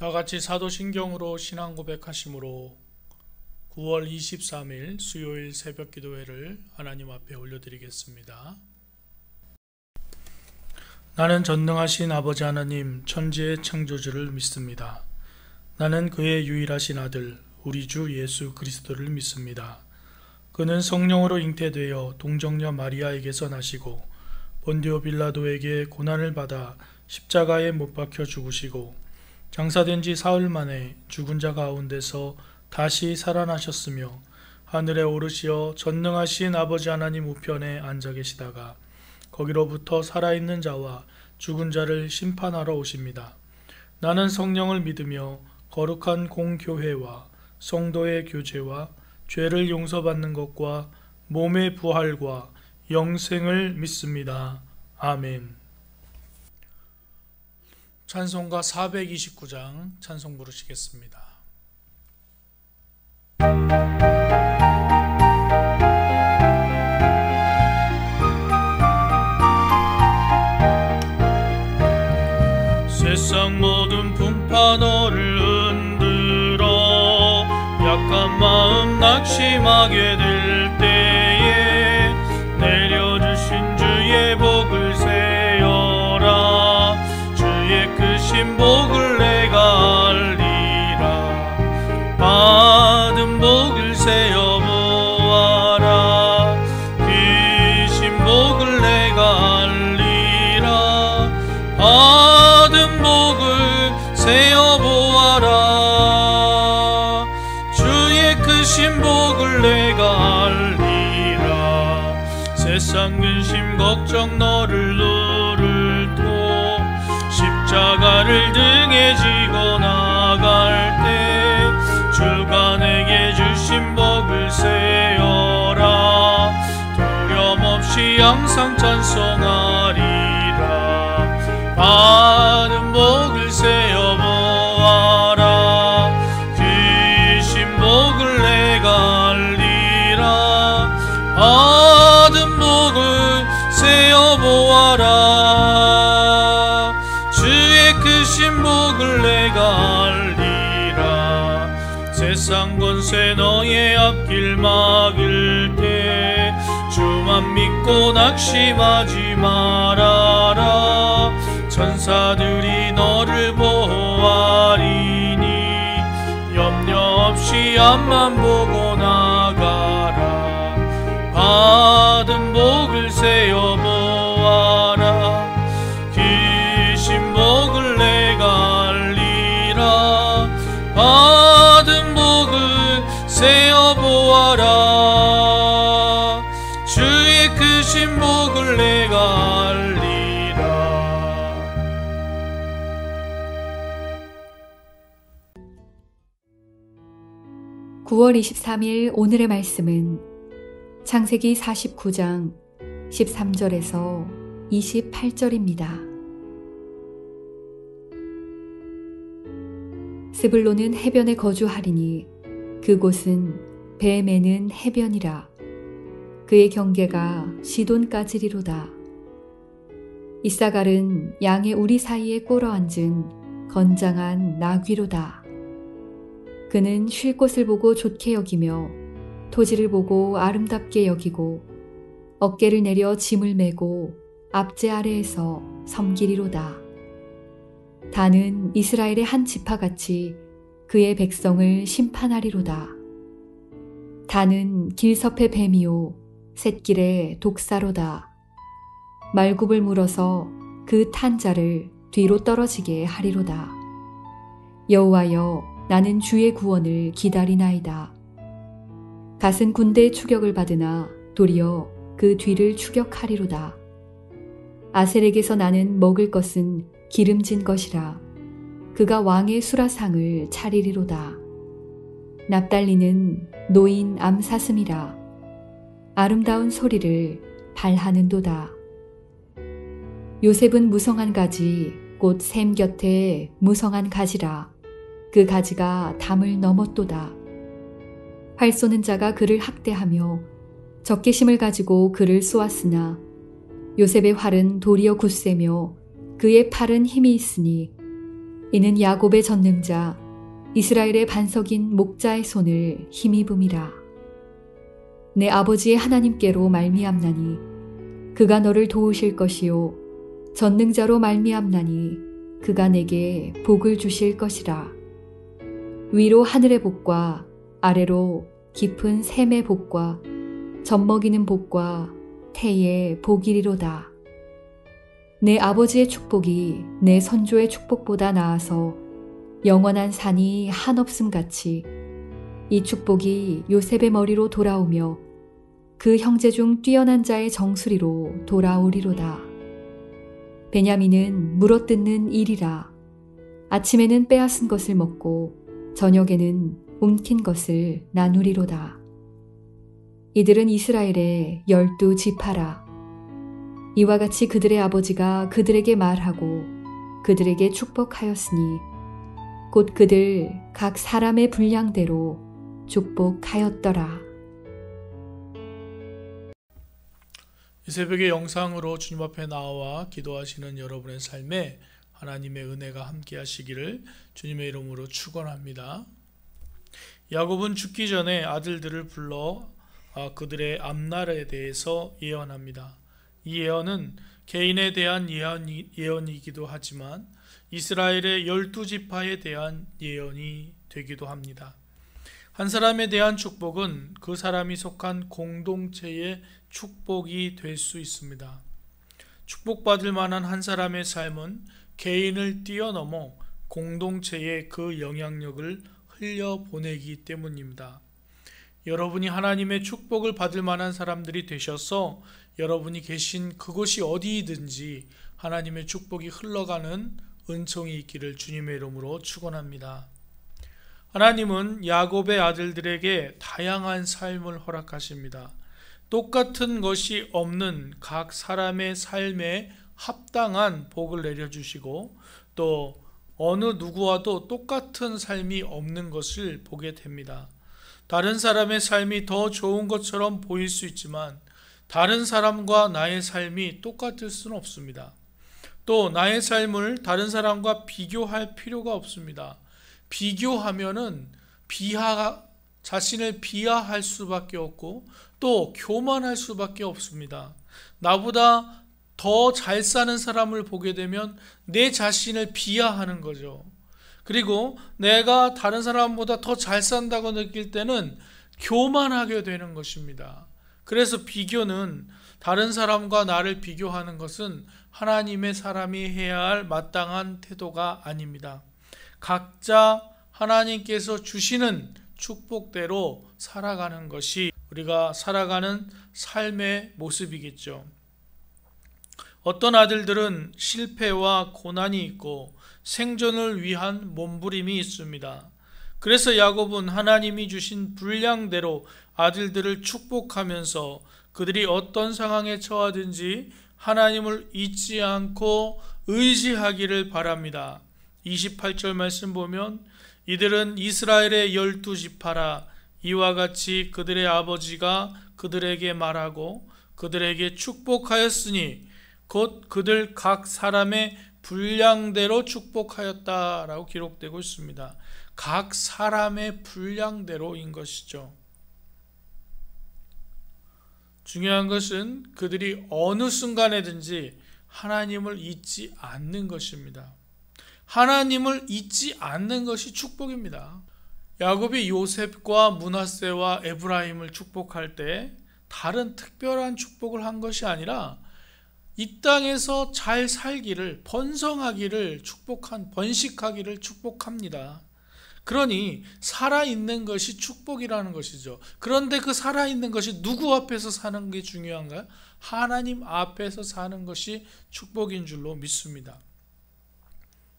다같이 사도신경으로 신앙 고백하심으로 9월 23일 수요일 새벽 기도회를 하나님 앞에 올려드리겠습니다. 나는 전능하신 아버지 하나님 천지의 창조주를 믿습니다. 나는 그의 유일하신 아들 우리 주 예수 그리스도를 믿습니다. 그는 성령으로 잉태되어 동정녀 마리아에게서 나시고 본디오 빌라도에게 고난을 받아 십자가에 못 박혀 죽으시고 장사된 지 사흘 만에 죽은 자 가운데서 다시 살아나셨으며 하늘에 오르시어 전능하신 아버지 하나님 우편에 앉아 계시다가 거기로부터 살아있는 자와 죽은 자를 심판하러 오십니다. 나는 성령을 믿으며 거룩한 공교회와 성도의 교제와 죄를 용서받는 것과 몸의 부활과 영생을 믿습니다. 아멘. 찬송가 429장 찬송 부르시겠습니다. 세상 모든 풍파 너를 흔들어 약한 마음 낙심하게 될 때에 내려주신 주의 복을 세어라. 주의 크신 복을 내가 알리라. 받은 복을 세어보아라. 크신 복을 내가 알리라. 받은 복을 세어보아라. 주의 크신 복을 내가 알리라. 세상 근심 걱정 너를 누를 토 십자가를 등에 지고 나갈 때 주가 내게 주신 복을 세어라. 두려움 없이 항상 찬송하리라. 받은 복을 세어보아라. 크신 복을 내가 알리라. 받은 복을 세어보아라. 주의 크신 복을 내가 알리라. 세상 권세 너의 앞길 막을 때 주만 믿고 낙심하지 말아라. 천사들이 너를 보호하리니 염려 없이 앞만 보고 나가라. 받은 복을 세어보아라. 크신 복을 내가 알리라. 받은 복을 세어보아라. 주의 크신 복을 내가 알리라. 9월 23일 오늘의 말씀은 창세기 49장 13절에서 28절입니다. 스불론은 해변에 거주하리니 그곳은 배 매는 해변이라. 그의 경계가 시돈까지리로다. 이사갈은 양의 우리 사이에 꿇어앉은 건장한 나귀로다. 그는 쉴 곳을 보고 좋게 여기며 토지를 보고 아름답게 여기고 어깨를 내려 짐을 메고 압제 아래에서 섬기리로다. 단은 이스라엘의 한 지파같이 그의 백성을 심판하리로다. 단은 길섭의 뱀이요 샛길의 독사로다. 말굽을 물어서 그 탄 자를 뒤로 떨어지게 하리로다. 여호와여, 나는 주의 구원을 기다리나이다. 갓은 군대의 추격을 받으나 도리어 그 뒤를 추격하리로다. 아셀에게서 나는 먹을 것은 기름진 것이라. 그가 왕의 수라상을 차리리로다. 납달리는 노인 암사슴이라. 아름다운 소리를 발하는도다. 요셉은 무성한 가지 곧 샘 곁에 무성한 가지라. 그 가지가 담을 넘었도다. 활 쏘는 자가 그를 학대하며 적개심을 가지고 그를 쏘았으나 요셉의 활은 도리어 굳세며 그의 팔은 힘이 있으니 이는 야곱의 전능자 이스라엘의 반석인 목자의 손을 힘입음이라. 내 아버지의 하나님께로 말미암나니 그가 너를 도우실 것이요 전능자로 말미암나니 그가 내게 복을 주실 것이라. 위로 하늘의 복과 아래로 깊은 샘의 복과 젖먹이는 복과 태의 복이리로다. 내 아버지의 축복이 내 선조의 축복보다 나아서 영원한 산이 한없음 같이 이 축복이 요셉의 머리로 돌아오며 그 형제 중 뛰어난 자의 정수리로 돌아오리로다. 베냐민은 물어뜯는 일이라. 아침에는 빼앗은 것을 먹고 저녁에는 움킨 것을 나누리로다. 이들은 이스라엘의 12지파라. 이와 같이 그들의 아버지가 그들에게 말하고 그들에게 축복하였으니 곧 그들 각 사람의 분량대로 축복하였더라. 이 새벽의 영상으로 주님 앞에 나와 기도하시는 여러분의 삶에 하나님의 은혜가 함께 하시기를 주님의 이름으로 축원합니다. 야곱은 죽기 전에 아들들을 불러 그들의 앞날에 대해서 예언합니다. 이 예언은 개인에 대한 예언이기도 하지만 이스라엘의 12지파에 대한 예언이 되기도 합니다. 한 사람에 대한 축복은 그 사람이 속한 공동체의 축복이 될 수 있습니다. 축복받을 만한 한 사람의 삶은 개인을 뛰어넘어 공동체에 그 영향력을 흘려보내기 때문입니다. 여러분이 하나님의 축복을 받을 만한 사람들이 되셔서 여러분이 계신 그곳이 어디이든지 하나님의 축복이 흘러가는 은총이 있기를 주님의 이름으로 축원합니다. 하나님은 야곱의 아들들에게 다양한 삶을 허락하십니다. 똑같은 것이 없는 각 사람의 삶에 합당한 복을 내려주시고 또 어느 누구와도 똑같은 삶이 없는 것을 보게 됩니다. 다른 사람의 삶이 더 좋은 것처럼 보일 수 있지만 다른 사람과 나의 삶이 똑같을 수는 없습니다. 또 나의 삶을 다른 사람과 비교할 필요가 없습니다. 비교하면은 자신을 비하할 수밖에 없고 또 교만할 수밖에 없습니다. 나보다 더 잘 사는 사람을 보게 되면 내 자신을 비하하는 거죠. 그리고 내가 다른 사람보다 더 잘 산다고 느낄 때는 교만하게 되는 것입니다. 그래서 비교는 다른 사람과 나를 비교하는 것은 하나님의 사람이 해야 할 마땅한 태도가 아닙니다. 각자 하나님께서 주시는 축복대로 살아가는 것이 우리가 살아가는 삶의 모습이겠죠. 어떤 아들들은 실패와 고난이 있고 생존을 위한 몸부림이 있습니다. 그래서 야곱은 하나님이 주신 분량대로 아들들을 축복하면서 그들이 어떤 상황에 처하든지 하나님을 잊지 않고 의지하기를 바랍니다. 28절 말씀 보면 이들은 이스라엘의 12지파라. 이와 같이 그들의 아버지가 그들에게 말하고 그들에게 축복하였으니 곧 그들 각 사람의 분량대로 축복하였다라고 기록되고 있습니다. 각 사람의 분량대로인 것이죠. 중요한 것은 그들이 어느 순간에든지 하나님을 잊지 않는 것입니다. 하나님을 잊지 않는 것이 축복입니다. 야곱이 요셉과 므낫세와 에브라임을 축복할 때 다른 특별한 축복을 한 것이 아니라 이 땅에서 잘 살기를, 번성하기를 번식하기를 축복합니다. 그러니 살아있는 것이 축복이라는 것이죠. 그런데 그 살아있는 것이 누구 앞에서 사는 게 중요한가요? 하나님 앞에서 사는 것이 축복인 줄로 믿습니다.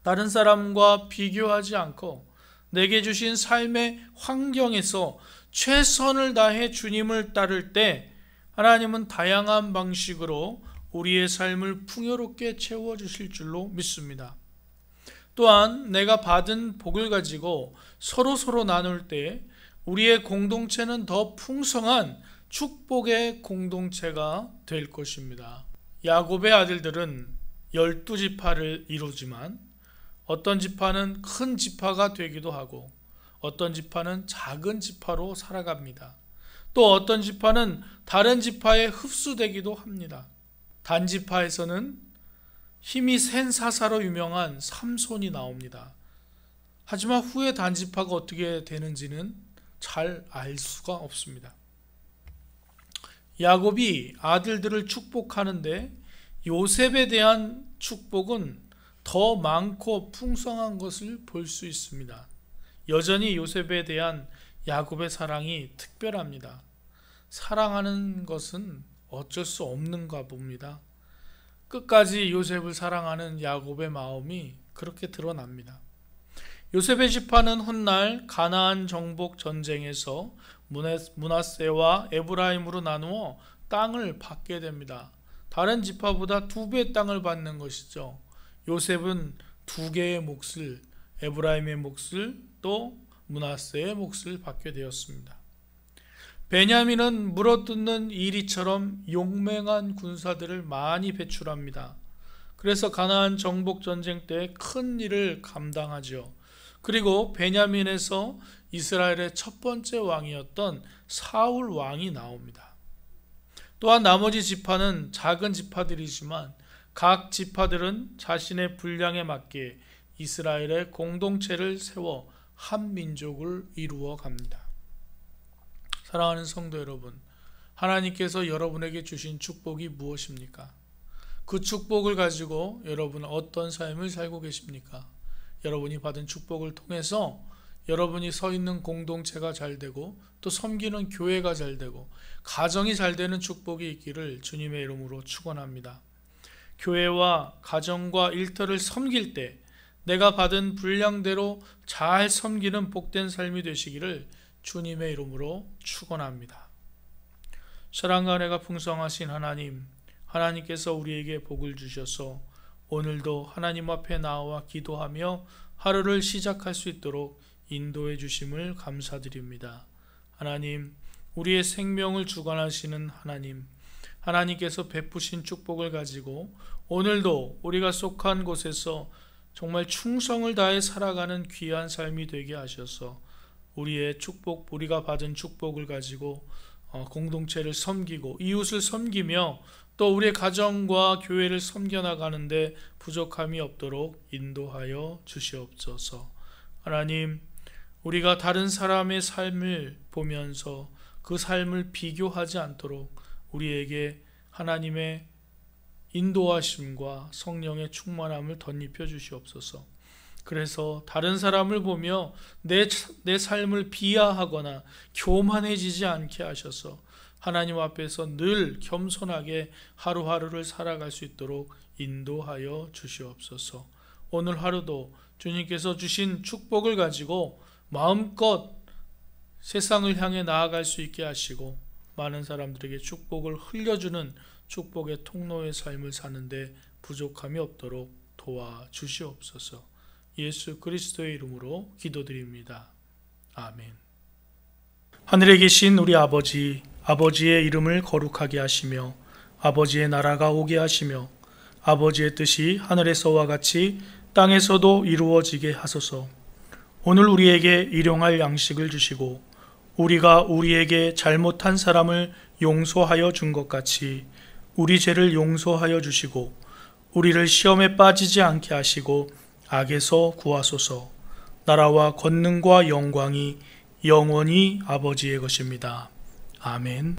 다른 사람과 비교하지 않고 내게 주신 삶의 환경에서 최선을 다해 주님을 따를 때 하나님은 다양한 방식으로 우리의 삶을 풍요롭게 채워주실 줄로 믿습니다. 또한 내가 받은 복을 가지고 서로 나눌 때 우리의 공동체는 더 풍성한 축복의 공동체가 될 것입니다. 야곱의 아들들은 12지파를 이루지만 어떤 지파는 큰 지파가 되기도 하고 어떤 지파는 작은 지파로 살아갑니다. 또 어떤 지파는 다른 지파에 흡수되기도 합니다. 단지파에서는 힘이 센 사사로 유명한 삼손이 나옵니다. 하지만 후에 단지파가 어떻게 되는지는 잘 알 수가 없습니다. 야곱이 아들들을 축복하는데 요셉에 대한 축복은 더 많고 풍성한 것을 볼 수 있습니다. 여전히 요셉에 대한 야곱의 사랑이 특별합니다. 사랑하는 것은 어쩔 수 없는가 봅니다. 끝까지 요셉을 사랑하는 야곱의 마음이 그렇게 드러납니다. 요셉의 지파는 훗날 가나안 정복 전쟁에서 므낫세와 에브라임으로 나누어 땅을 받게 됩니다. 다른 지파보다 2배 땅을 받는 것이죠. 요셉은 2개의 몫을, 에브라임의 몫을 또 므낫세의 몫을 받게 되었습니다. 베냐민은 물어뜯는 이리처럼 용맹한 군사들을 많이 배출합니다. 그래서 가나안 정복 전쟁 때 큰 일을 감당하죠. 그리고 베냐민에서 이스라엘의 첫 번째 왕이었던 사울 왕이 나옵니다. 또한 나머지 지파는 작은 지파들이지만 각 지파들은 자신의 분량에 맞게 이스라엘의 공동체를 세워 한 민족을 이루어 갑니다. 사랑하는 성도 여러분, 하나님께서 여러분에게 주신 축복이 무엇입니까? 그 축복을 가지고 여러분은 어떤 삶을 살고 계십니까? 여러분이 받은 축복을 통해서 여러분이 서 있는 공동체가 잘 되고 또 섬기는 교회가 잘 되고 가정이 잘 되는 축복이 있기를 주님의 이름으로 축원합니다. 교회와 가정과 일터를 섬길 때 내가 받은 분량대로 잘 섬기는 복된 삶이 되시기를 주님의 이름으로 축원합니다. 사랑과 은혜가 풍성하신 하나님, 하나님께서 우리에게 복을 주셔서 오늘도 하나님 앞에 나와 기도하며 하루를 시작할 수 있도록 인도해 주심을 감사드립니다. 하나님, 우리의 생명을 주관하시는 하나님, 하나님께서 베푸신 축복을 가지고 오늘도 우리가 속한 곳에서 정말 충성을 다해 살아가는 귀한 삶이 되게 하셔서 우리의 축복, 우리가 받은 축복을 가지고 공동체를 섬기고 이웃을 섬기며 또 우리의 가정과 교회를 섬겨나가는데 부족함이 없도록 인도하여 주시옵소서. 하나님, 우리가 다른 사람의 삶을 보면서 그 삶을 비교하지 않도록 우리에게 하나님의 인도하심과 성령의 충만함을 덧입혀 주시옵소서. 그래서 다른 사람을 보며 내 삶을 비하하거나 교만해지지 않게 하셔서 하나님 앞에서 늘 겸손하게 하루하루를 살아갈 수 있도록 인도하여 주시옵소서. 오늘 하루도 주님께서 주신 축복을 가지고 마음껏 세상을 향해 나아갈 수 있게 하시고 많은 사람들에게 축복을 흘려주는 축복의 통로의 삶을 사는데 부족함이 없도록 도와주시옵소서. 예수 그리스도의 이름으로 기도드립니다. 아멘. 하늘에 계신 우리 아버지, 아버지의 이름을 거룩하게 하시며 아버지의 나라가 오게 하시며 아버지의 뜻이 하늘에서와 같이 땅에서도 이루어지게 하소서. 오늘 우리에게 일용할 양식을 주시고 우리가 우리에게 잘못한 사람을 용서하여 준 것 같이 우리 죄를 용서하여 주시고 우리를 시험에 빠지지 않게 하시고 악에서 구하소서. 나라와 권능과 영광이 영원히 아버지의 것입니다. 아멘.